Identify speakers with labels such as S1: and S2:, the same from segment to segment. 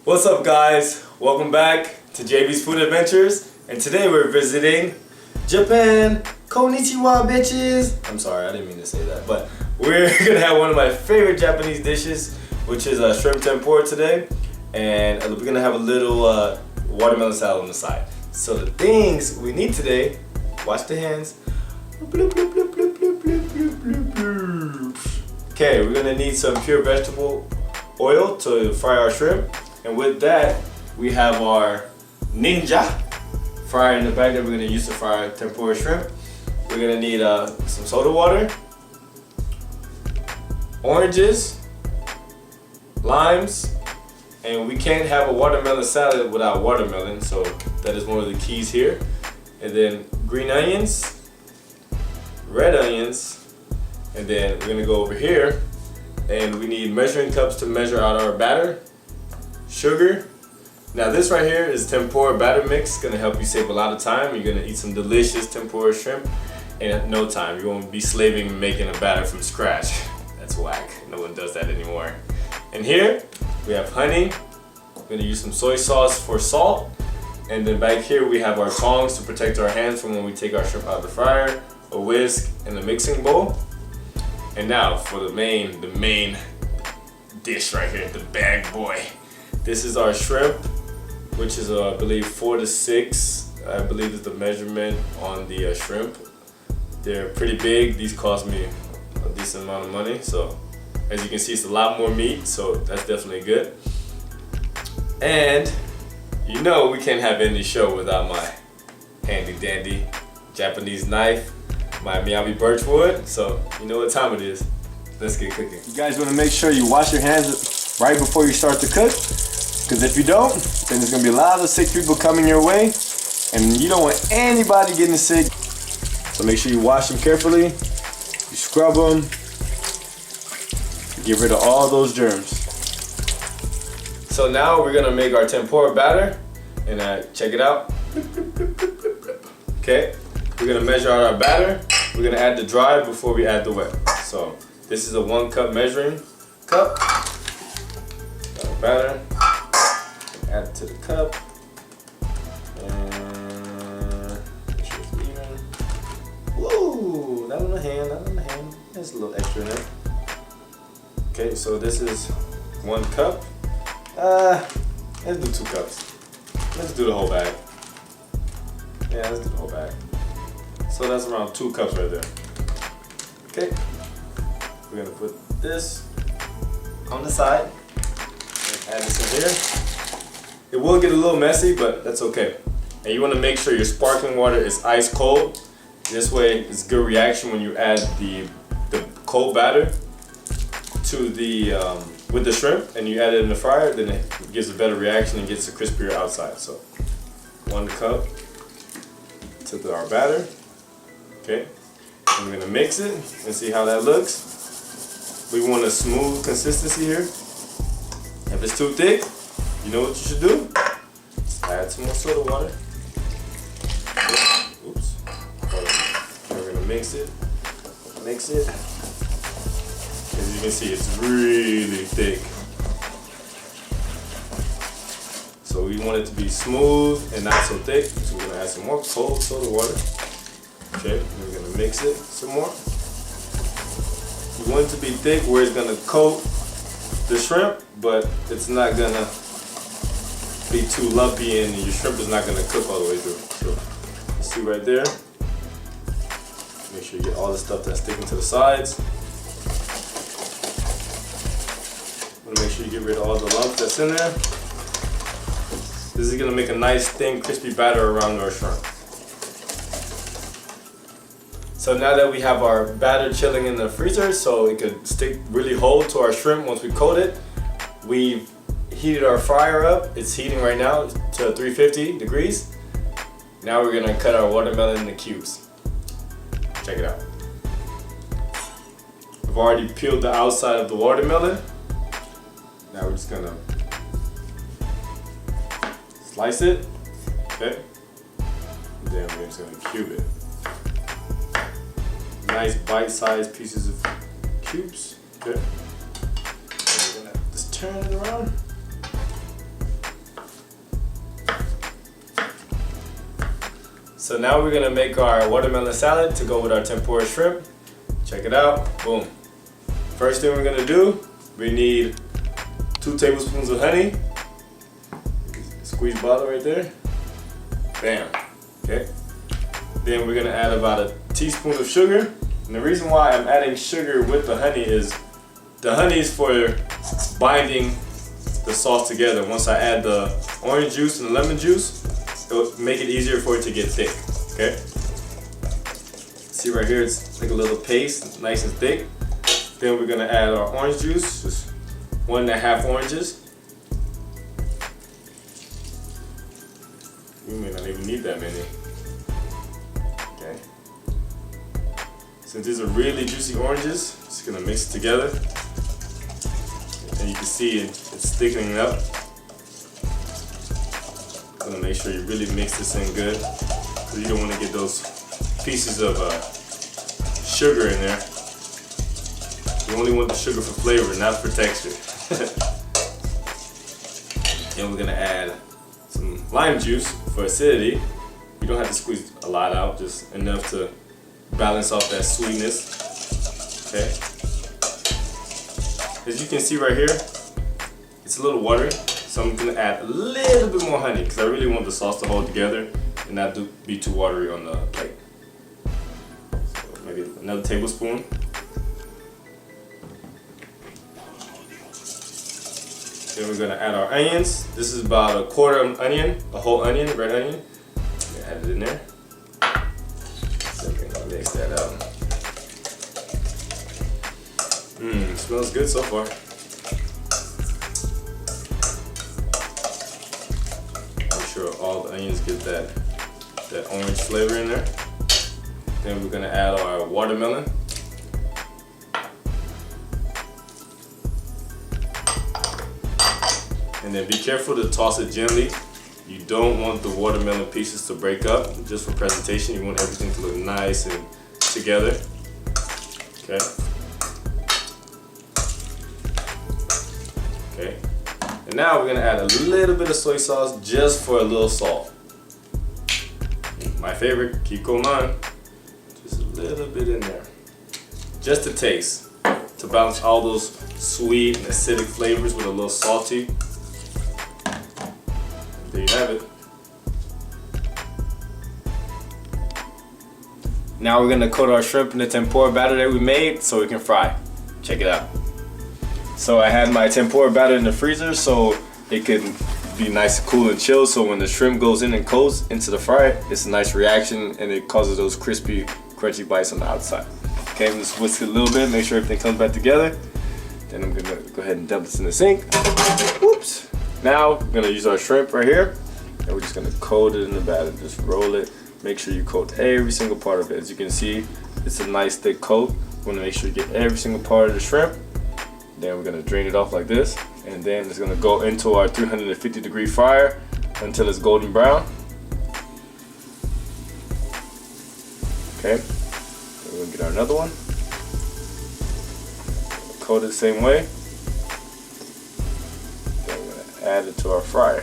S1: What's up, guys? Welcome back to JB's Food Adventures, and today we're visiting Japan. Konnichiwa, bitches! I'm sorry, I didn't mean to say that, but we're gonna have one of my favorite Japanese dishes, which is shrimp tempura today, and we're gonna have a little watermelon salad on the side. So the things we need today, wash the hands. Okay, we're gonna need some pure vegetable oil to fry our shrimp, and with that we have our ninja fryer in the bag that we're gonna use to fry our tempura shrimp. We're gonna need some soda water, oranges, limes, and we can't have a watermelon salad without watermelon, so that is one of the keys here. And then green onions, red onions, and then we're gonna go over here and we need measuring cups to measure out our batter, sugar. Now this right here is tempura batter mix. It's gonna help you save a lot of time. You're gonna eat some delicious tempura shrimp in no time. You won't be slaving and making a batter from scratch. That's whack. No one does that anymore. And here we have honey. We're gonna use some soy sauce for salt. And then back here we have our tongs to protect our hands from when we take our shrimp out of the fryer, a whisk, and a mixing bowl. And now for the main dish right here, the bag boy. This is our shrimp, which is I believe 4 to 6. I believe is the measurement on the shrimp. They're pretty big. These cost me a decent amount of money. So as you can see, it's a lot more meat, so that's definitely good. And you know we can't have any show without my handy dandy Japanese knife, my Miyabi birchwood. So you know what time it is. Let's get cooking. You guys want to make sure you wash your hands right before you start to cook, because if you don't, then there's gonna be a lot of sick people coming your way, and you don't want anybody getting sick. So make sure you wash them carefully, you scrub them, get rid of all those germs. So now we're gonna make our tempura batter, and check it out. Okay, we're gonna measure out our batter. We're gonna add the dry before we add the wet. So this is a 1 cup measuring cup. Got our batter, add it to the cup. Whoa, not on the hand, not on the hand. There's a little extra in there. Okay, so this is 1 cup. Let's do 2 cups. Let's do the whole bag. Yeah, let's do the whole bag. So that's around 2 cups right there. Okay, we're gonna put this on the side. Add this in here. It will get a little messy, but that's okay. And you wanna make sure your sparkling water is ice cold. This way, it's good reaction when you add the cold batter to the with the shrimp, and you add it in the fryer. Then it gives a better reaction and gets a crispier outside. So 1 cup to our batter. Okay, and we're gonna mix it and see how that looks. We want a smooth consistency here. If it's too thick, you know what you should do? Just add some more soda water. Oops. We're gonna mix it. As you can see, it's really thick. So we want it to be smooth and not so thick. So we're gonna add some more cold soda water. Okay, and we're gonna mix it some more. You want it to be thick where it's gonna coat the shrimp, but it's not gonna be too lumpy and your shrimp is not gonna cook all the way through. So you see right there. Make sure you get all the stuff that's sticking to the sides. Want to make sure you get rid of all the lumps that's in there. This is gonna make a nice thin crispy batter around our shrimp. So now that we have our batter chilling in the freezer so it could stick really hold to our shrimp once we coat it, we've heated our fryer up. It's heating right now to 350 degrees. Now we're gonna cut our watermelon into cubes. Check it out. I've already peeled the outside of the watermelon. Now we're just gonna slice it, okay? And then we're just gonna cube it. Nice bite-sized pieces of cubes, okay? And we're gonna just turn it around. So now we're gonna make our watermelon salad to go with our tempura shrimp. Check it out, boom. First thing we're gonna do, we need 2 tablespoons of honey. Squeeze bottle right there. Bam, okay. Then we're gonna add about a teaspoon of sugar. And the reason why I'm adding sugar with the honey is for binding the sauce together. Once I add the orange juice and the lemon juice, it'll make it easier for it to get thick, okay? See right here, it's like a little paste, nice and thick. Then we're gonna add our orange juice, just 1½ oranges. You may not even need that many. Okay. Since these are really juicy oranges, just gonna mix it together. And you can see it's thickening up. Gonna make sure you really mix this in good, because you don't want to get those pieces of sugar in there. You only want the sugar for flavor, not for texture. And we're gonna add some lime juice for acidity. You don't have to squeeze a lot out, just enough to balance off that sweetness. Okay. As you can see right here, it's a little watery, so I'm gonna add a little bit more honey because I really want the sauce to hold together and not be too watery on the plate. So maybe another tablespoon. Then we're gonna add our onions. This is about a quarter onion, a whole onion, red onion. Add it in there. So we're gonna mix that out. Smells good so far. Make sure all the onions get that orange flavor in there. Then we're gonna add our watermelon. And then be careful to toss it gently. You don't want the watermelon pieces to break up. Just for presentation, you want everything to look nice and together. Okay. Okay. And now we're gonna add a little bit of soy sauce just for a little salt. My favorite, keep on. Just a little bit in there. Just a taste. To balance all those sweet and acidic flavors with a little salty. There you have it. Now we're gonna coat our shrimp in the tempura batter that we made so we can fry. Check it out. So I had my tempura batter in the freezer so it can be nice and cool and chill, so when the shrimp goes in and coats into the fryer, it's a nice reaction and it causes those crispy, crunchy bites on the outside. Okay, I'm just whisk it a little bit, make sure everything comes back together. Then I'm gonna go ahead and dump this in the sink. Whoops. Now we're gonna use our shrimp right here, and we're just gonna coat it in the batter. Just roll it. Make sure you coat every single part of it. As you can see, it's a nice thick coat. We wanna make sure you get every single part of the shrimp. Then we're gonna drain it off like this, and then it's gonna go into our 350-degree fryer until it's golden brown. Okay. Then we're gonna get another one. Coat it the same way. Add it to our fryer.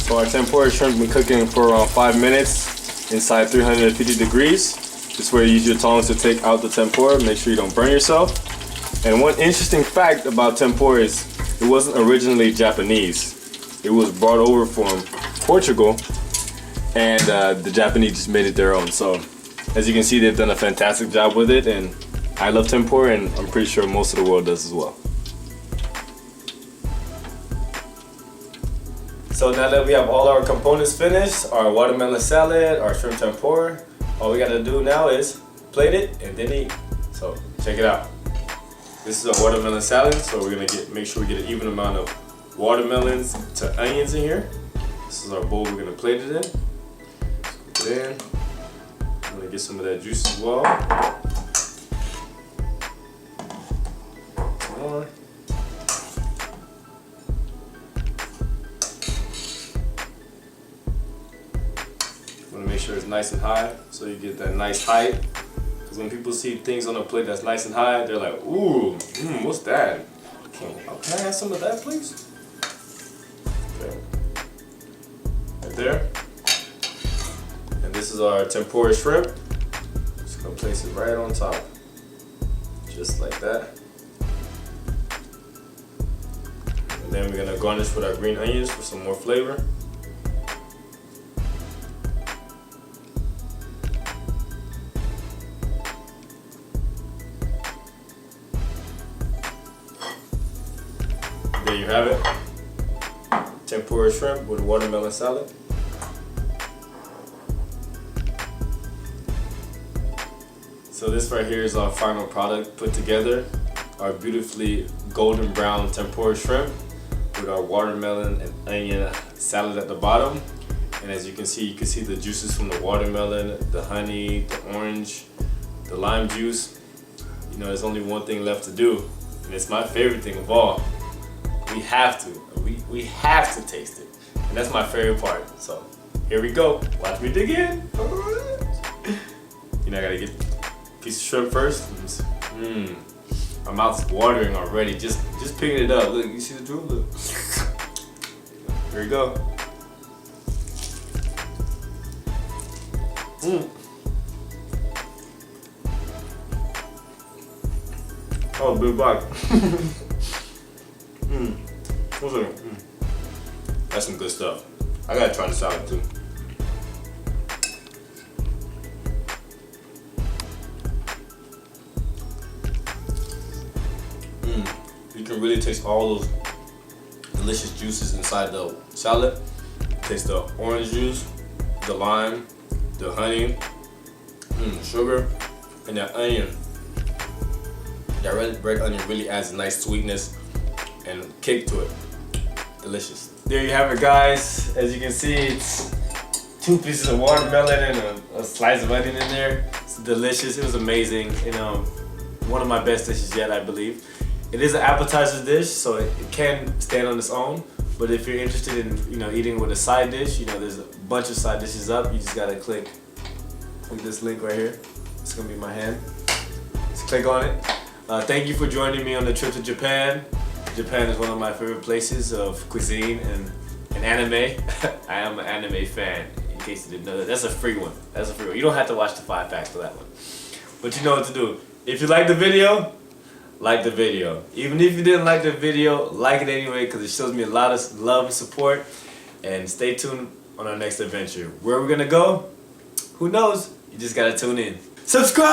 S1: So our tempura shrimp been cooking for around 5 minutes inside 350 degrees. This is where you use your tongs to take out the tempura, make sure you don't burn yourself. And one interesting fact about tempura is it wasn't originally Japanese. It was brought over from Portugal, and the Japanese just made it their own. So as you can see, they've done a fantastic job with it, and I love tempura, and I'm pretty sure most of the world does as well. So now that we have all our components finished, our watermelon salad, our shrimp tempura, all we gotta do now is plate it and then eat. So check it out. This is a watermelon salad, so we're gonna make sure we get an even amount of watermelons to onions in here. This is our bowl we're gonna plate it in. Scoop it in. I'm gonna get some of that juice as well. More. Want to make sure it's nice and high, so you get that nice height. Because when people see things on a plate that's nice and high, they're like, "Ooh, what's that? Can I have some of that, please?" perfect. Right there. And this is our tempura shrimp. Just gonna place it right on top. Just like that. And then we're gonna garnish with our green onions for some more flavor. There you have it. Tempura shrimp with watermelon salad. So this right here is our final product put together. Our beautifully golden brown tempura shrimp with our watermelon and onion salad at the bottom. And as you can see the juices from the watermelon, the honey, the orange, the lime juice. You know, there's only one thing left to do, and it's my favorite thing of all. We have to taste it. And that's my favorite part. So here we go. Watch me dig in. You know, I gotta get a piece of shrimp first. My mouth's watering already. Just picking it up. Look, you see the drool? Look. Here we go. Oh, big bite. That's some good stuff. I gotta try the salad too. You can really taste all those delicious juices inside the salad. Taste the orange juice, the lime, the honey, sugar, and that onion. That red onion really adds a nice sweetness and kick to it. Delicious. There you have it, guys. As you can see, it's 2 pieces of watermelon and a slice of onion in there. It's delicious. It was amazing. You know, one of my best dishes yet, I believe. It is an appetizer dish, so it can stand on its own. But if you're interested in, eating with a side dish, there's a bunch of side dishes up. You just gotta click this link right here. It's gonna be my hand. Just click on it. Thank you for joining me on the trip to Japan. Japan is one of my favorite places of cuisine and anime. I am an anime fan, in case you didn't know that. That's a free one. You don't have to watch the 5 packs for that one. But you know what to do. If you like the video, like the video. Even if you didn't like the video, like it anyway, because it shows me a lot of love and support. And stay tuned on our next adventure. Where we're gonna go? Who knows? You just gotta tune in. Subscribe!